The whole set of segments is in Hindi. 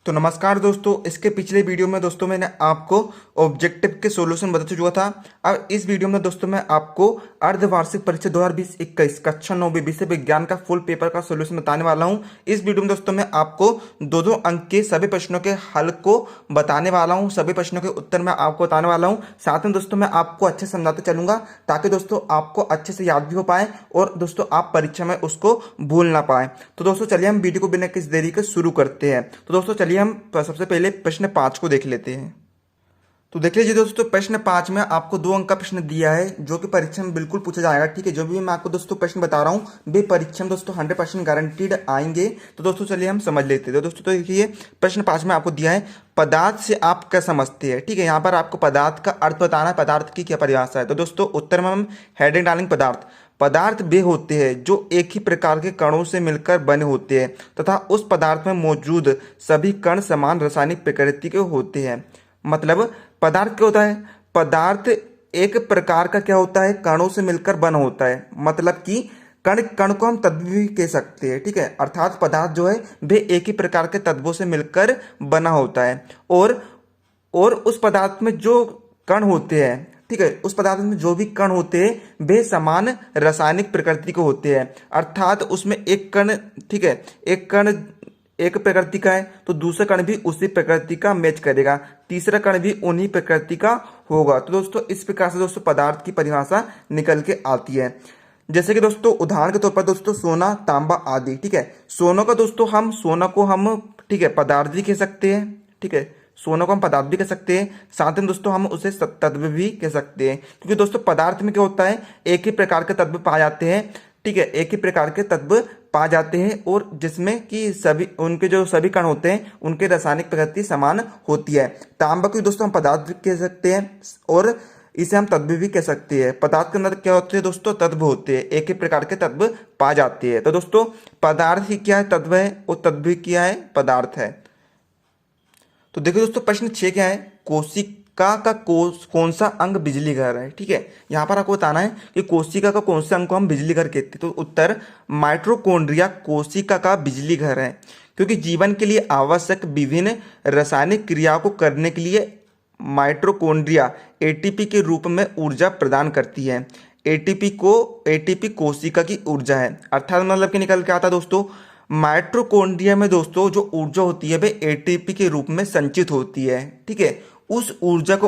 तो नमस्कार दोस्तों, इसके पिछले वीडियो में दोस्तों मैंने आपको ऑब्जेक्टिव के सॉल्यूशन बता चुका था। अब इस वीडियो में दोस्तों मैं आपको अर्धवार्षिक परीक्षा 2020-21 कक्षा 9 विषय विज्ञान का फुल पेपर का सॉल्यूशन बताने वाला हूं। इस वीडियो में दोस्तों मैं आपको दो दो अंक के सभी प्रश्नों के हल को बताने वाला हूं, सभी प्रश्नों के उत्तर मैं आपको बताने वाला हूं। साथ में दोस्तों मैं आपको अच्छे समझाते चलूंगा ताकि दोस्तों आपको अच्छे से याद भी हो पाए और दोस्तों आप परीक्षा में उसको भूल ना पाए। तो दोस्तों चलिए हम वीडियो को बिना किसी देरी के शुरू करते हैं। तो दोस्तों चलिए हम सबसे पहले प्रश्न 5 को देख लेते हैं। तो देख लीजिए दोस्तों, प्रश्न 5 में आपको 2 अंक का प्रश्न दिया है जो कि परीक्षा में बिल्कुल पूछा जाएगा। ठीक है, जो भी मैं आपको दोस्तों प्रश्न बता रहा हूं वे परीक्षा में दोस्तों 100% गारंटीड आएंगे। तो दोस्तों चलिए हम समझ लेते हैं। तो दोस्तों तो देखिए प्रश्न 5 में आपको दिया है पदार्थ से आप क्या समझते हैं। ठीक है, यहाँ पर आपको पदार्थ का अर्थ बताना है, पदार्थ की क्या परिभाषा है। तो दोस्तों उत्तर में हम हेडिंग डालेंगे पदार्थ। पदार्थ वे होते हैं जो एक ही प्रकार के कणों से मिलकर बने होते हैं तथा उस पदार्थ में मौजूद सभी कण समान रासायनिक प्रकृति के होते हैं। मतलब पदार्थ क्या होता है? पदार्थ एक प्रकार का क्या होता है? कणों से मिलकर बना होता है। मतलब कि कण कण को हम तत्व भी कह सकते हैं। ठीक है, अर्थात पदार्थ जो है वे एक ही प्रकार के तत्वों से मिलकर बना होता है और उस पदार्थ में जो कण होते हैं, ठीक है, उस पदार्थ में जो भी कण होते हैं वे समान रासायनिक प्रकृति के होते हैं। अर्थात उसमें एक कण, ठीक है, एक कण एक प्रकृति का है तो दूसरा कण भी उसी प्रकृति का मैच करेगा, तीसरा कण भी उन्हीं प्रकृति का होगा। तो दोस्तों इस प्रकार से दोस्तों पदार्थ की परिभाषा निकल के आती है। जैसे कि दोस्तों उदाहरण के तौर पर दोस्तों सोना, तांबा आदि। ठीक है, सोना को हम ठीक है पदार्थ भी कह सकते हैं। ठीक है, सोना को हम पदार्थ भी कह सकते हैं, साथ में दोस्तों हम उसे तत्व भी कह सकते हैं। क्योंकि दोस्तों पदार्थ में क्या होता है, एक ही प्रकार के तत्व पाए जाते हैं। ठीक है, एक ही प्रकार के तत्व पा जाते हैं और जिसमें कि सभी उनके जो सभी कण होते हैं उनके रासायनिक प्रकृति समान होती है। तांबा को दोस्तों हम पदार्थ भी कह सकते हैं और इसे हम तत्व भी कह सकते हैं। पदार्थ के अंदर क्या होते हैं दोस्तों? तत्व होते हैं, एक ही प्रकार के तत्व पा जाते हैं। तो दोस्तों पदार्थ ही क्या है? तत्व है, और तत्व ही क्या है? पदार्थ है। तो देखो दोस्तों प्रश्न 6 क्या है? कोशिका का कौन सा अंग बिजली घर है। ठीक है, यहाँ पर आपको बताना है कि कोशिका का कौन सा अंग को हम बिजली घर कहते हैं। तो उत्तर माइटोकॉन्ड्रिया कोशिका का बिजली घर है, क्योंकि जीवन के लिए आवश्यक विभिन्न रासायनिक क्रियाओं को करने के लिए माइटोकॉन्ड्रिया एटीपी के रूप में ऊर्जा प्रदान करती है। एटीपी कोशिका की ऊर्जा है। अर्थात मतलब कि निकल के आता है दोस्तों माइटोकॉन्ड्रिया में दोस्तों जो ऊर्जा होती है वे एटीपी के रूप में संचित होती है। ठीक है, उस ऊर्जा का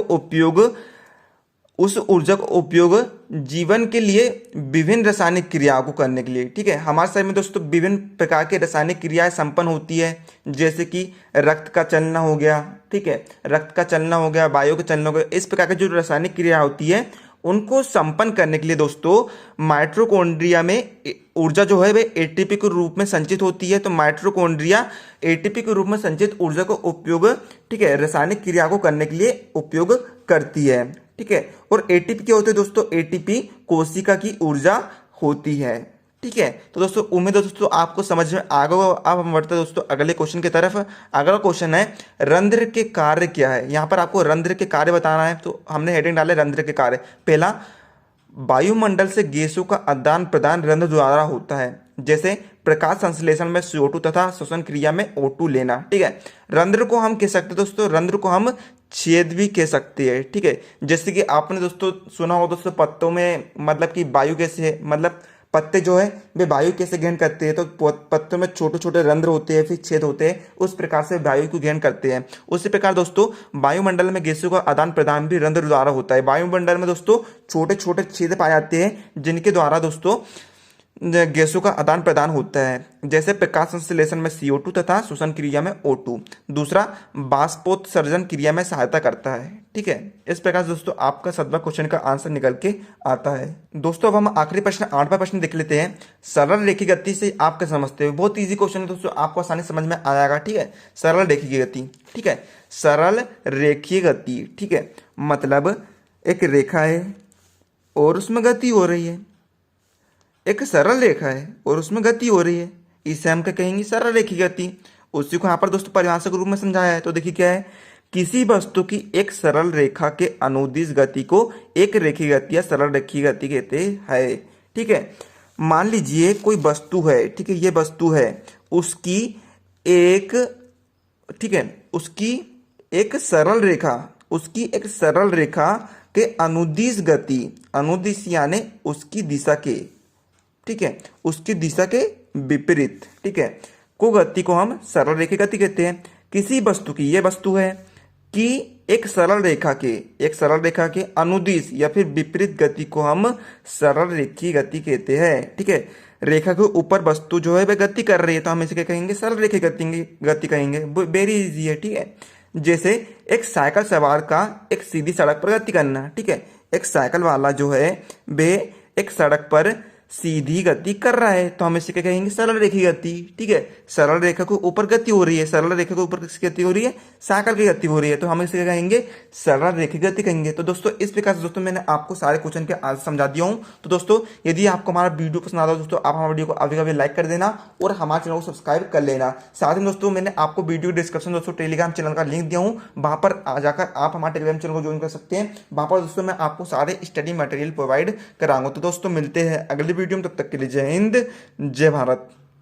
उपयोग जीवन के लिए विभिन्न रासायनिक क्रियाओं को करने के लिए। ठीक है, हमारे शरीर में दोस्तों विभिन्न प्रकार की रासायनिक क्रियाएं संपन्न होती है, जैसे कि रक्त का चलना हो गया। ठीक है, रक्त का चलना हो गया, वायु का चलना हो गया। इस प्रकार की जो रासायनिक क्रिया होती है उनको संपन्न करने के लिए दोस्तों माइटोकॉन्ड्रिया में ऊर्जा जो है वे एटीपी के रूप में संचित होती है। तो माइटोकॉन्ड्रिया एटीपी के रूप में संचित ऊर्जा का उपयोग, ठीक है, रासायनिक क्रिया को करने के लिए उपयोग करती है। ठीक है, और एटीपी क्या होते हैं दोस्तों? एटीपी कोशिका की ऊर्जा होती है। ठीक है, तो दोस्तों उम्मीद है दोस्तों आपको समझ में आ गया। अब हम बढ़ते हैं दोस्तों अगले क्वेश्चन की तरफ। अगला क्वेश्चन है रंध्र के कार्य क्या है। यहाँ पर आपको रंध्र के कार्य बताना है। तो हमने हेडिंग डाले रंध्र के कार्य। पहला, वायुमंडल से गैसों का आदान प्रदान रंध्र द्वारा होता है, जैसे प्रकाश संश्लेषण में CO2 तथा श्वसन क्रिया में O2 लेना। ठीक है, रंध्र को हम कह सकते हैं दोस्तों, रंध्र को हम छेद भी कह सकते हैं। ठीक है, जैसे कि आपने दोस्तों सुना हो दोस्तों पत्तों में मतलब कि वायु कैसे, मतलब पत्ते जो है वे वायु कैसे ग्रहण करते हैं। तो पत्तों में छोटे छोटे रंध्र होते हैं, फिर छेद होते हैं, उस प्रकार से वायु को ग्रहण करते हैं। उसी प्रकार दोस्तों वायुमंडल में गैसों का आदान प्रदान भी रंध्र द्वारा होता है। वायुमंडल में दोस्तों छोटे छोटे छेद पाए जाते हैं जिनके द्वारा दोस्तों गैसों का आदान प्रदान होता है, जैसे प्रकाश संश्लेषण में CO2 तथा श्वसन क्रिया में O2। दूसरा, बाष्पोत्सर्जन क्रिया में सहायता करता है। ठीक है, इस प्रकार से दोस्तों आपका 7वां क्वेश्चन का आंसर निकल के आता है। दोस्तों अब हम आखिरी प्रश्न 8वां प्रश्न देख लेते हैं। सरल रेखीय गति से आप क्या समझते हो। बहुत ईजी क्वेश्चन है दोस्तों, आपको आसानी समझ में आ जाएगा। ठीक है, सरल रेखीय गति। ठीक है, सरल रेखीय गति। ठीक है, मतलब एक रेखा है और उसमें गति हो रही है। एक सरल रेखा है और उसमें गति हो रही है, इसे हम क्या कहेंगे? सरल रेखीय गति। उसी को यहाँ पर दोस्तों परिभाषा के रूप में समझाया है। तो देखिए क्या है, किसी वस्तु की एक सरल रेखा के अनुदिश गति को एक रेखीय गति या सरल रेखीय गति कहते हैं। ठीक है, मान लीजिए कोई वस्तु है। ठीक है, ये वस्तु है, उसकी एक ठीक है, उसकी एक सरल रेखा के अनुदिश गति, अनुदिश यानी उसकी दिशा के, ठीक है, उसकी दिशा के विपरीत, ठीक है, को गति को हम सरल रेखा गति कहते हैं। किसी वस्तु की, ये वस्तु है कि एक सरल रेखा के अनुदिश या फिर विपरीत गति को हम सरल रेखी गति कहते हैं, ठीक है। रेखा के ऊपर वस्तु जो है वह गति कर रही है तो हम इसे क्या कहेंगे, सरल रेखी गति कहेंगे। वेरी इजी है, ठीक है। जैसे एक साइकिल सवार का एक सीधी सड़क पर गति करना, ठीक है, एक साइकिल वाला जो है वे एक सड़क पर सीधी गति कर रहा है तो हम इसे क्या कहेंगे, सरल रेखी गति, ठीक है। सरल रेखा को ऊपर गति हो रही है, सरल रेखा के ऊपर किसकी गति हो रही है, साइकिल की गति हो रही है तो हम इसे क्या कहेंगे, सरल रेखी गति कहेंगे। तो दोस्तों इस प्रकार से दोस्तों मैंने आपको सारे क्वेश्चन के आंसर समझा दिया हूं। तो दोस्तों यदि आपको हमारा वीडियो पसंद आता है दोस्तों, आप हमारे वीडियो को अभी कभी लाइक कर देना और हमारे चैनल को सब्सक्राइब कर लेना। साथ ही दोस्तों मैंने आपको वीडियो डिस्क्रिप्शन दोस्तों टेलीग्राम चैनल का लिंक दिया हूँ, वहां पर आ जाकर आप हमारे टेलीग्राम चैनल को ज्वाइन कर सकते हैं। वहां पर दोस्तों मैं आपको सारे स्टडी मटेरियल प्रोवाइड कराऊंगा। तो दोस्तों मिलते हैं अगली वीडियो में, तब तक के लिए जय हिंद, जय भारत।